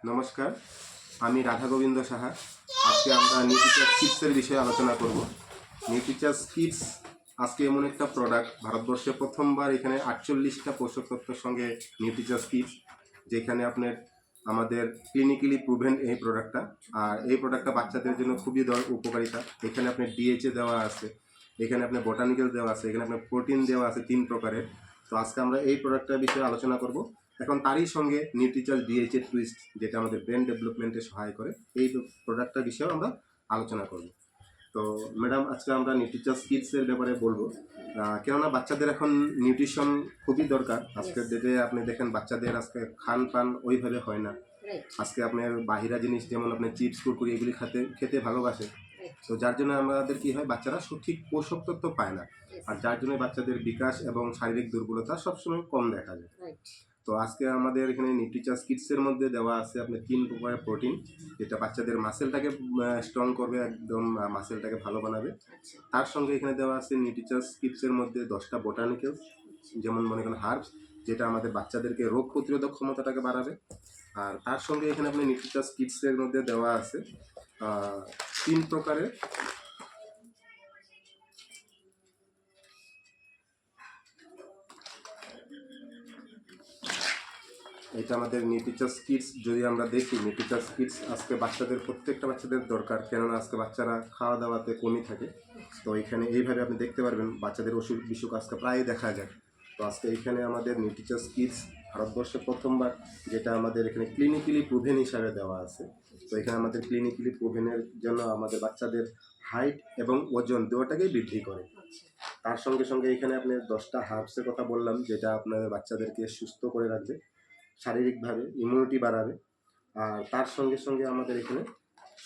নমস্কার, আমি রাধা গোবিন্দ সাহা। আজকে আমরা নিউট্রিচার্জ কিডসের বিষয়ে আলোচনা করব। নিউট্রিচার্জ কিডস আজকে এমন একটা প্রোডাক্ট, ভারতবর্ষে প্রথমবার এখানে 48টা পোষক তত্ত্বের সঙ্গে নিউট্রিচার্জ কিডস, যেখানে আপনার আমাদের ক্লিনিক্যালি প্রুভেন এই প্রোডাক্টটা। আর এই প্রোডাক্টটা বাচ্চাদের জন্য খুবই উপকারিতা। এখানে আপনার ডিএচএ দেওয়া আছে, এখানে আপনার বোটানিক্যাল দেওয়া আছে, এখানে আপনার প্রোটিন দেওয়া আছে 3 প্রকারের। তো আজকে আমরা এই প্রোডাক্টটার বিষয়ে আলোচনা করব। এখন তারই সঙ্গে নিউট্রিচার্জ ডিএইচএ টুইস্ট, যেটা আমাদের ব্রেন ডেভেলপমেন্টে সহায় করে, এই প্রোডাক্টটার বিষয়েও আমরা আলোচনা করব। তো ম্যাডাম, আজকে আমরা নিউট্রিচার্জ কিডসের ব্যাপারে বলবো, কেননা বাচ্চাদের এখন নিউট্রিশন খুবই দরকার। আজকের ডেটে আপনি দেখেন বাচ্চাদের আজকে খান পান ওইভাবে হয় না। আজকে আপনার বাহিরা জিনিস যেমন আপনার চিপস কুরকুরি এগুলি খেতে ভালোবাসে। তো যার জন্য আমাদের কি হয়, বাচ্চারা সঠিক পোষক তত্ত্ব পায় না, আর যার জন্য বাচ্চাদের বিকাশ এবং শারীরিক দুর্বলতা সবসময় কম দেখা যায়। তো আজকে আমাদের এখানে নিউট্রিচার্জ কিডসের মধ্যে দেওয়া আছে আপনার 3 প্রকারের প্রোটিন, যেটা বাচ্চাদের মাসেলটাকে স্ট্রং করবে, একদম মাসেলটাকে ভালো বানাবে। তার সঙ্গে এখানে দেওয়া আছে নিউট্রিচার্জ কিডসের মধ্যে 10টা বোটানিক্যালস, যেমন মনে করেন হার্বস, যেটা আমাদের বাচ্চাদেরকে রোগ প্রতিরোধক ক্ষমতাটাকে বাড়াবে। আর তার সঙ্গে এখানে আপনি নিউট্রিচার্জ কিডসের মধ্যে দেওয়া আছে 3 প্রকারের এটা আমাদের নিউট্রিচার্জ কিডস। যদি আমরা দেখি নিউট্রিচার্জ কিডস আজকে বাচ্চাদের প্রত্যেকটা বাচ্চাদের দরকার, কেননা আজকে বাচ্চারা খাওয়া দাওয়াতে কমই থাকে। তো এখানে এইভাবে আপনি দেখতে পারবেন বাচ্চাদের অসুখ বিসুখ আজকে প্রায় দেখা যায়। তো আজকে এখানে আমাদের নিউট্রিচার্জ কিডস ভারতবর্ষে প্রথমবার, যেটা আমাদের এখানে ক্লিনিক্যালি প্রুভেন হিসাবে দেওয়া আছে। তো এখানে আমাদের ক্লিনিক্যালি প্রুভেনের জন্য আমাদের বাচ্চাদের হাইট এবং ওজন দুটোটাকেই বৃদ্ধি করে। তার সঙ্গে সঙ্গে এখানে আপনি 10টা হার্বসের কথা বললাম, যেটা আপনাদের বাচ্চাদেরকে সুস্থ করে রাখবে, শারীরিকভাবে ইমিউনিটি বাড়াবে, আর তার সঙ্গে সঙ্গে আমাদের এখানে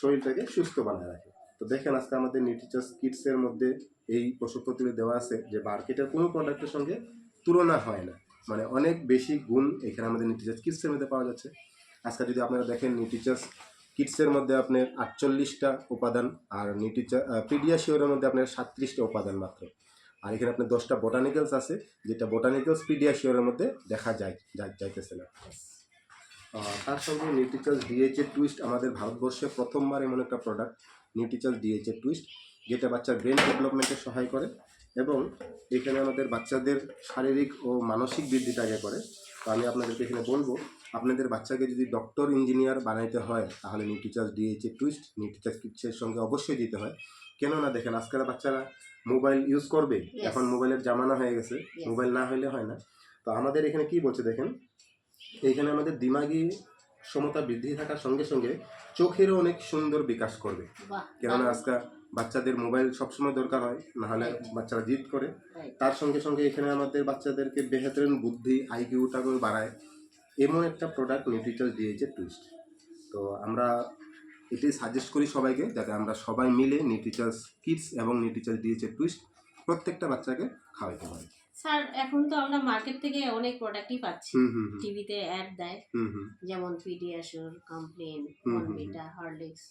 শরীরটাকে সুস্থ বানায় রাখে। তো দেখেন আজকে আমাদের নিউট্রিচার্জ কিডসের মধ্যে এই পোষকতত্ত্বগুলো দেওয়া আছে, যে মার্কেটের কোনো প্রোডাক্টের সঙ্গে তুলনা হয় না, মানে অনেক বেশি গুণ এখানে আমাদের নিউট্রিচার্জ কিডসের মধ্যে পাওয়া যাচ্ছে। আজকে যদি আপনারা দেখেন নিউট্রিচার্জ কিডসের মধ্যে আপনার 48টা উপাদান, আর পিডিয়াশিওরের মধ্যে আপনার 37টা উপাদান মাত্র। আর এখানে আপনার 10টা বোটানিক্যালস আছে, যেটা বোটানিক্যালস পিডিয়াশিওরের মধ্যে দেখা যাইতেছে না। তার সঙ্গে নিউট্রিচার্জ ডিএইচএ টুইস্ট আমাদের ভারতবর্ষে প্রথমবার এমন একটা প্রোডাক্ট, নিউট্রিচার্জ ডিএইচএ টুইস্ট, যেটা বাচ্চার ব্রেন ডেভেলপমেন্টে সহায় করে এবং এখানে আমাদের বাচ্চাদের শারীরিক ও মানসিক বৃদ্ধিটাকে করে। তো আমি আপনাদেরকে এখানে বলবো, আপনাদের বাচ্চাকে যদি ডক্টর ইঞ্জিনিয়ার বানাইতে হয়, তাহলে নিউট্রিচার্জ ডিএইচএ টুইস্ট নিউট্রিচার্জ কিডসের সঙ্গে অবশ্যই দিতে হয়। কেননা দেখেন আজকাল বাচ্চারা মোবাইল ইউজ করবে, এখন মোবাইলের জামানা হয়ে গেছে, মোবাইল না হলে হয় না। তো আমাদের এখানে কি বলছে দেখেন, এইখানে আমাদের দিমাগী ক্ষমতা বৃদ্ধি থাকার সঙ্গে সঙ্গে চোখেরও অনেক সুন্দর বিকাশ করবে। কেননা আজকাল বাচ্চাদের মোবাইল সবসময় দরকার হয়, নাহলে বাচ্চারা জিদ করে। তার সঙ্গে সঙ্গে এখানে আমাদের বাচ্চাদেরকে বেহতরিন বুদ্ধি আইকিউটাকেও বাড়ায় এমন একটা প্রোডাক্ট নিউট্রিচার্জ ডিএইচএ টুইস্ট। তো আমরা এটাই সাজেস্ট করি সবাইকে, যাতে আমরা সবাই মিলে নিউট্রিচার্জ কিডস এবং নিউট্রিচার্জ ডিএইচএ টুইস্ট প্রত্যেকটা বাচ্চাকে খাওয়াইতে পারি। স্যার, এখন তো আমরা মার্কেট থেকে অনেক প্রোডাক্টই পাচ্ছি, টিভিতে অ্যাড দেয়, যেমন পিডিয়াশিওর, কমপ্লেন, বনভিটা, হরলিক্স,